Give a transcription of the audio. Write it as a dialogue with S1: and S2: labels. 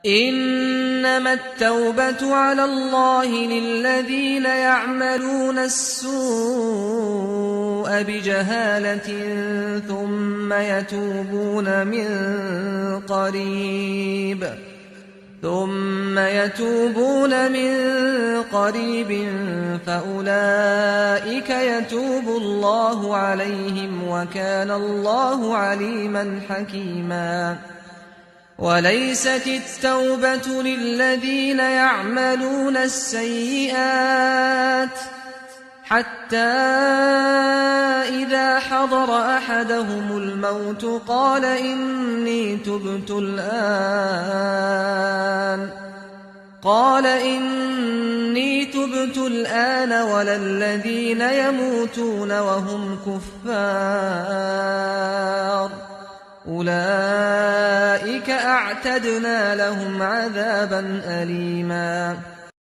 S1: إنما التوبة على الله للذين يعملون السوء بجهالة ثم يتوبون من قريب فأولئك يتوب الله عليهم وكان الله عليما حكيما. وليست التوبة للذين يعملون السيئات حتى إذا حضر أحدهم الموت قال إني تبت الآن ولا الذين يموتون وهم كفار أولئك أعتدنا لهم عذابا أليما.